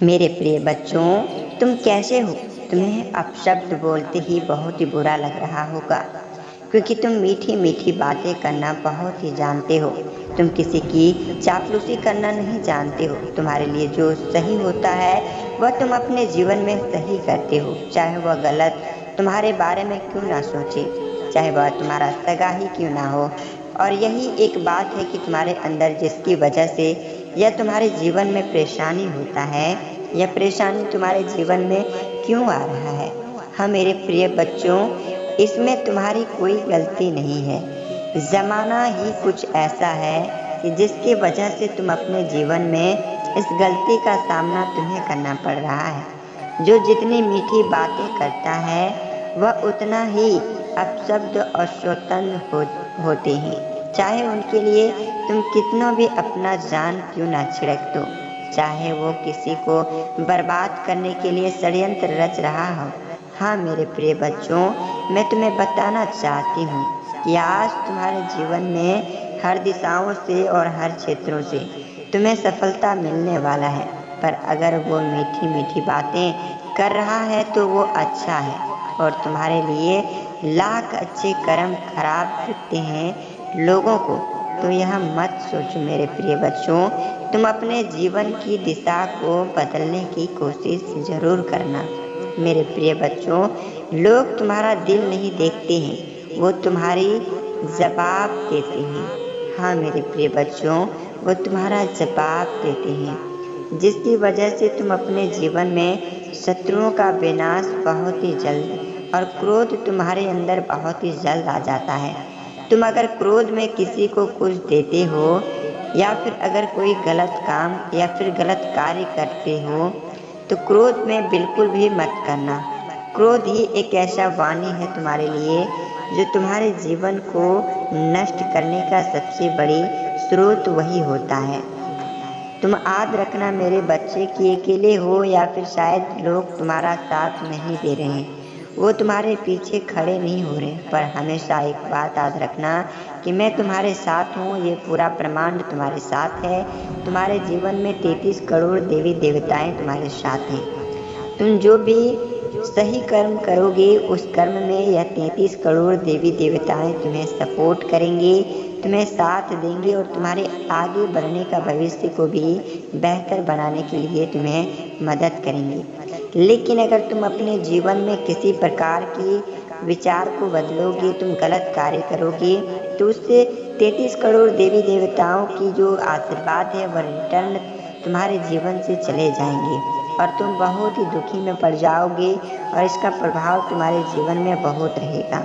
मेरे प्रिय बच्चों, तुम कैसे हो? तुम्हें अपशब्द बोलते ही बहुत ही बुरा लग रहा होगा, क्योंकि तुम मीठी मीठी बातें करना बहुत ही जानते हो। तुम किसी की चापलूसी करना नहीं जानते हो। तुम्हारे लिए जो सही होता है वह तुम अपने जीवन में सही करते हो, चाहे वह गलत तुम्हारे बारे में क्यों ना सोचे, चाहे वह तुम्हारा सगा ही क्यों ना हो। और यही एक बात है कि तुम्हारे अंदर जिसकी वजह से यह तुम्हारे जीवन में परेशानी होता है, यह परेशानी तुम्हारे जीवन में क्यों आ रहा है। हाँ मेरे प्रिय बच्चों, इसमें तुम्हारी कोई गलती नहीं है। ज़माना ही कुछ ऐसा है कि जिसकी वजह से तुम अपने जीवन में इस गलती का सामना तुम्हें करना पड़ रहा है। जो जितनी मीठी बातें करता है वह उतना ही अपशब्द और स्वतंत्र होते हैं, चाहे उनके लिए तुम कितना भी अपना जान क्यों ना छिड़क दो, चाहे वो किसी को बर्बाद करने के लिए षड्यंत्र रच रहा हो। हाँ मेरे प्रिय बच्चों, मैं तुम्हें बताना चाहती हूँ कि आज तुम्हारे जीवन में हर दिशाओं से और हर क्षेत्रों से तुम्हें सफलता मिलने वाला है। पर अगर वो मीठी मीठी बातें कर रहा है तो वो अच्छा है, और तुम्हारे लिए लाख अच्छे कर्म खराब दिखते हैं लोगों को, तो यह मत सोचो मेरे प्रिय बच्चों। तुम अपने जीवन की दिशा को बदलने की कोशिश जरूर करना। मेरे प्रिय बच्चों, लोग तुम्हारा दिल नहीं देखते हैं, वो तुम्हारी जवाब देते हैं। हाँ मेरे प्रिय बच्चों, वो तुम्हारा जवाब देते हैं, जिसकी वजह से तुम अपने जीवन में शत्रुओं का विनाश बहुत ही जल्द, और क्रोध तुम्हारे अंदर बहुत ही जल्द आ जाता है। तुम अगर क्रोध में किसी को कुछ देते हो, या फिर अगर कोई गलत काम या फिर गलत कार्य करते हो, तो क्रोध में बिल्कुल भी मत करना। क्रोध ही एक ऐसा वाणी है तुम्हारे लिए जो तुम्हारे जीवन को नष्ट करने का सबसे बड़ी स्रोत वही होता है। तुम याद रखना मेरे बच्चे कि अकेले हो, या फिर शायद लोग तुम्हारा साथ नहीं दे रहे हैं, वो तुम्हारे पीछे खड़े नहीं हो रहे, पर हमेशा एक बात याद रखना कि मैं तुम्हारे साथ हूँ। ये पूरा ब्रह्मांड तुम्हारे साथ है। तुम्हारे जीवन में 33 करोड़ देवी देवताएं तुम्हारे साथ हैं। तुम जो भी सही कर्म करोगे उस कर्म में यह 33 करोड़ देवी देवताएं तुम्हें सपोर्ट करेंगे, तुम्हें साथ देंगे, और तुम्हारे आगे बढ़ने का भविष्य को भी बेहतर बनाने के लिए तुम्हें मदद करेंगे। लेकिन अगर तुम अपने जीवन में किसी प्रकार की विचार को बदलोगे, तुम गलत कार्य करोगे, तो उससे 33 करोड़ देवी देवताओं की जो आशीर्वाद है वह रिटर्न तुम्हारे जीवन से चले जाएंगे, और तुम बहुत ही दुखी में पड़ जाओगे, और इसका प्रभाव तुम्हारे जीवन में बहुत रहेगा।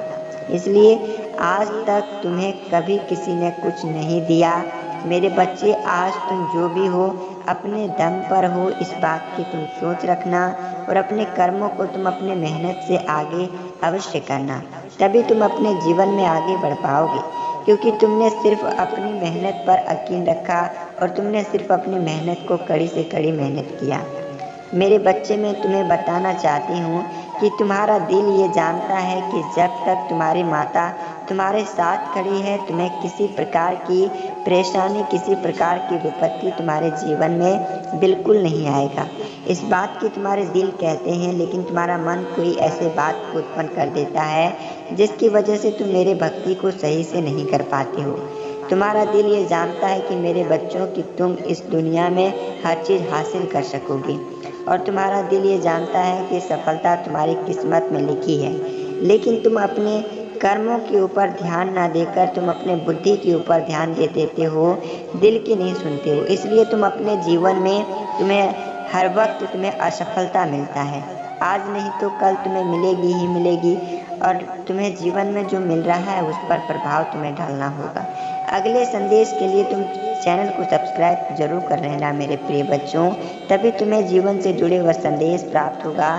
इसलिए आज तक तुम्हें कभी किसी ने कुछ नहीं दिया। मेरे बच्चे, आज तुम जो भी हो अपने दम पर हो, इस बात की तुम सोच रखना, और अपने कर्मों को तुम अपने मेहनत से आगे अवश्य करना, तभी तुम अपने जीवन में आगे बढ़ पाओगे। क्योंकि तुमने सिर्फ अपनी मेहनत पर यकीन रखा, और तुमने सिर्फ अपनी मेहनत को कड़ी से कड़ी मेहनत किया। मेरे बच्चे, मैं तुम्हें बताना चाहती हूँ कि तुम्हारा दिल ये जानता है कि जब तक तुम्हारी माता तुम्हारे साथ खड़ी है, तुम्हें किसी प्रकार की परेशानी, किसी प्रकार की विपत्ति तुम्हारे जीवन में बिल्कुल नहीं आएगा। इस बात की तुम्हारे दिल कहते हैं, लेकिन तुम्हारा मन कोई ऐसे बात को उत्पन्न कर देता है जिसकी वजह से तुम मेरे भक्ति को सही से नहीं कर पाते हो। तुम्हारा दिल ये जानता है कि मेरे बच्चों कि तुम इस दुनिया में हर चीज़ हासिल कर सकोगे, और तुम्हारा दिल ये जानता है कि सफलता तुम्हारी किस्मत में लिखी है। लेकिन तुम अपने कर्मों के ऊपर ध्यान ना देकर तुम अपने बुद्धि के ऊपर ध्यान दे देते हो, दिल की नहीं सुनते हो। इसलिए तुम अपने जीवन में तुम्हें हर वक्त तुम्हें असफलता मिलता है। आज नहीं तो कल तुम्हें मिलेगी ही मिलेगी, और तुम्हें जीवन में जो मिल रहा है उस पर प्रभाव तुम्हें डालना होगा। अगले संदेश के लिए तुम चैनल को सब्सक्राइब जरूर कर लेना मेरे प्रिय बच्चों, तभी तुम्हें जीवन से जुड़े हुए संदेश प्राप्त होगा,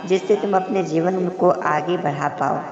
जिससे तुम अपने जीवन को आगे बढ़ा पाओ।